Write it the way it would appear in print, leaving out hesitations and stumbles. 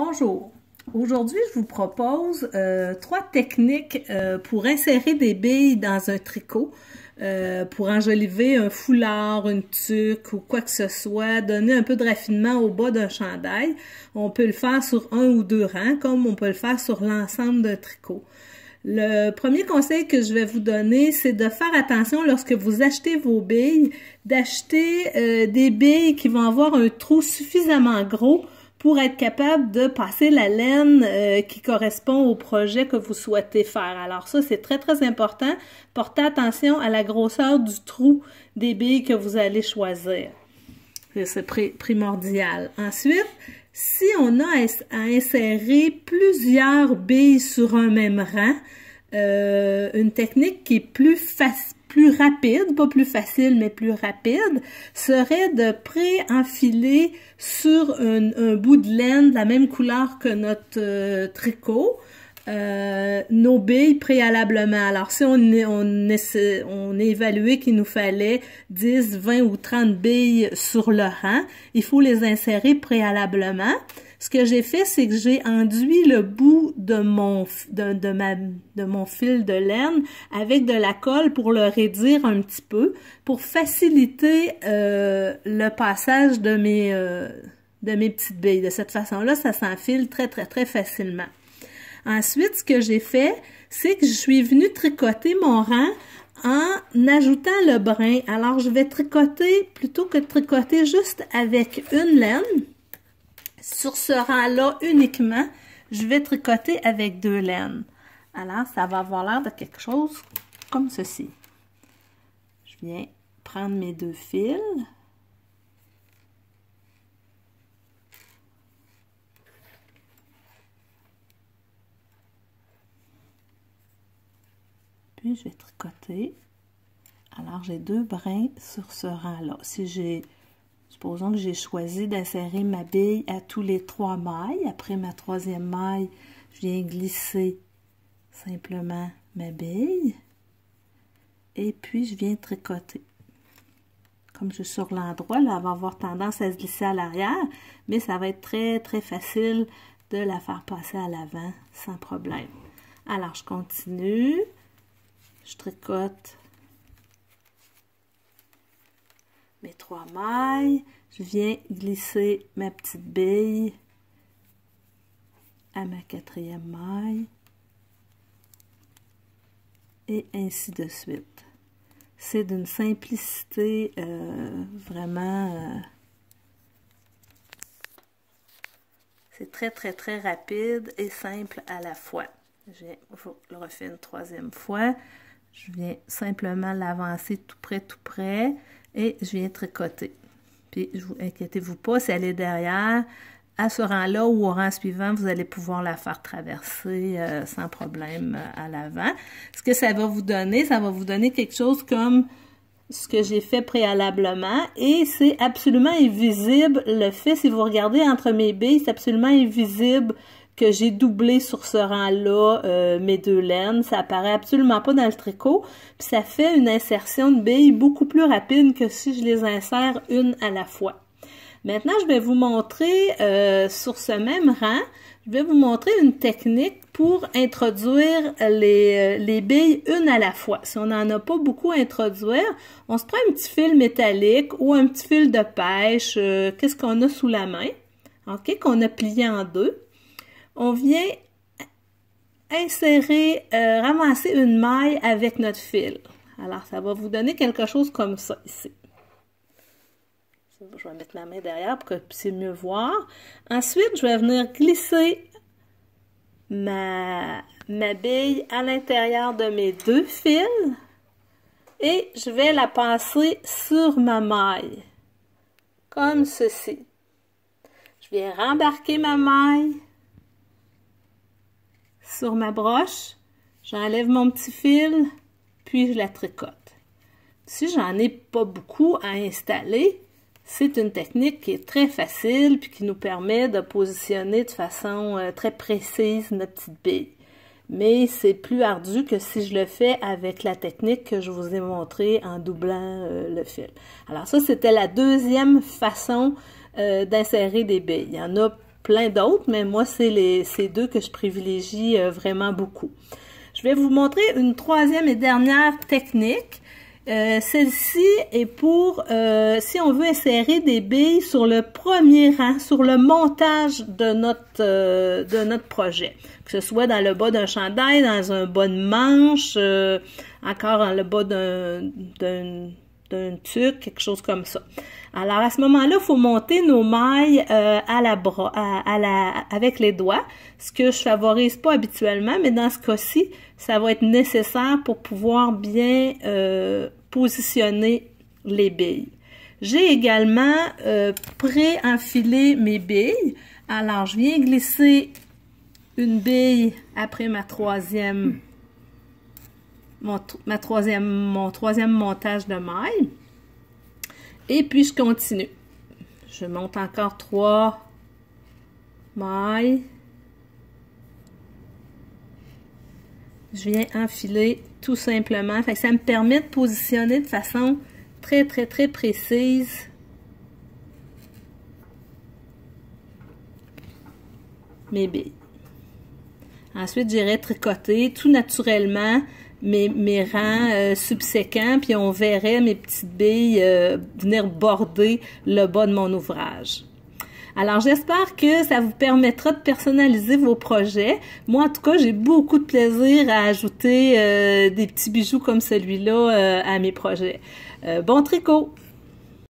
Bonjour. Aujourd'hui, je vous propose trois techniques pour insérer des billes dans un tricot, pour enjoliver un foulard, une tuque ou quoi que ce soit, donner un peu de raffinement au bas d'un chandail. On peut le faire sur un ou deux rangs, comme on peut le faire sur l'ensemble d'un tricot. Le premier conseil que je vais vous donner, c'est de faire attention lorsque vous achetez vos billes, d'acheter des billes qui vont avoir un trou suffisamment gros pour être capable de passer la laine qui correspond au projet que vous souhaitez faire. Alors ça, c'est très, très important. Portez attention à la grosseur du trou des billes que vous allez choisir. C'est primordial. Ensuite, si on a à insérer plusieurs billes sur un même rang, une technique qui est plus rapide, pas plus facile, mais plus rapide, serait de pré-enfiler sur un bout de laine de la même couleur que notre tricot, nos billes préalablement. Alors, si on a évalué qu'il nous fallait 10, 20 ou 30 billes sur le rang, il faut les insérer préalablement. Ce que j'ai fait, c'est que j'ai enduit le bout de mon fil de laine avec de la colle pour le raidir un petit peu, pour faciliter le passage de mes petites billes. De cette façon-là, ça s'enfile très, très, très facilement. Ensuite, ce que j'ai fait, c'est que je suis venue tricoter mon rang en ajoutant le brin. Alors, je vais tricoter, plutôt que de tricoter juste avec une laine, sur ce rang-là uniquement, je vais tricoter avec deux laines. Alors, ça va avoir l'air de quelque chose comme ceci. Je viens prendre mes deux fils. Puis, je vais tricoter. Alors, j'ai deux brins sur ce rang-là. Supposons que j'ai choisi d'insérer ma bille à tous les 3 mailles. Après ma 3e maille, je viens glisser simplement ma bille. Et puis, je viens tricoter. Comme je suis sur l'endroit, là, elle va avoir tendance à se glisser à l'arrière, mais ça va être très, très facile de la faire passer à l'avant sans problème. Alors, je continue. Je tricote mes 3 mailles, je viens glisser ma petite bille à ma 4e maille et ainsi de suite. C'est d'une simplicité vraiment, c'est très très très rapide et simple à la fois. Je le refais une 3e fois, je viens simplement l'avancer tout près. Et je viens tricoter. Puis, inquiétez-vous pas, si elle est derrière, à ce rang-là ou au rang suivant, vous allez pouvoir la faire traverser sans problème à l'avant. Ce que ça va vous donner quelque chose comme ce que j'ai fait préalablement. Et c'est absolument invisible. Le fait, si vous regardez entre mes billes, c'est absolument invisible que j'ai doublé sur ce rang-là mes deux laines. Ça apparaît absolument pas dans le tricot. Puis ça fait une insertion de billes beaucoup plus rapide que si je les insère une à la fois. Maintenant, je vais vous montrer sur ce même rang, je vais vous montrer une technique pour introduire les billes une à la fois. Si on n'en a pas beaucoup à introduire, on se prend un petit fil métallique ou un petit fil de pêche, qu'est-ce qu'on a sous la main, ok, qu'on a plié en deux. On vient insérer, ramasser une maille avec notre fil. Alors, ça va vous donner quelque chose comme ça, ici. Je vais mettre ma main derrière pour que vous puissiez mieux voir. Ensuite, je vais venir glisser ma bille à l'intérieur de mes deux fils et je vais la passer sur ma maille, comme ceci. Je viens rembarquer ma maille sur ma broche, j'enlève mon petit fil, puis je la tricote. Si j'en ai pas beaucoup à installer, c'est une technique qui est très facile puis qui nous permet de positionner de façon très précise notre petite bille. Mais c'est plus ardu que si je le fais avec la technique que je vous ai montrée en doublant le fil. Alors ça, c'était la deuxième façon d'insérer des billes. Il y en a plein d'autres, mais moi, c'est ces deux que je privilégie vraiment beaucoup. Je vais vous montrer une troisième et dernière technique. Celle-ci est pour si on veut insérer des billes sur le premier rang, sur le montage de notre projet. Que ce soit dans le bas d'un chandail, dans un bas de manche, encore dans le bas d'un tuc, quelque chose comme ça. Alors à ce moment-là, il faut monter nos mailles avec les doigts, ce que je favorise pas habituellement, mais dans ce cas-ci, ça va être nécessaire pour pouvoir bien positionner les billes. J'ai également pré-enfilé mes billes. Alors, je viens glisser une bille après mon troisième montage de mailles. Et puis, je continue. Je monte encore 3 mailles. Je viens enfiler tout simplement. Fait que ça me permet de positionner de façon très précise mes billes. Ensuite, j'irai tricoter tout naturellement mes rangs subséquents, puis on verrait mes petites billes venir border le bas de mon ouvrage. Alors, j'espère que ça vous permettra de personnaliser vos projets. Moi, en tout cas, j'ai beaucoup de plaisir à ajouter des petits bijoux comme celui-là à mes projets. Bon tricot!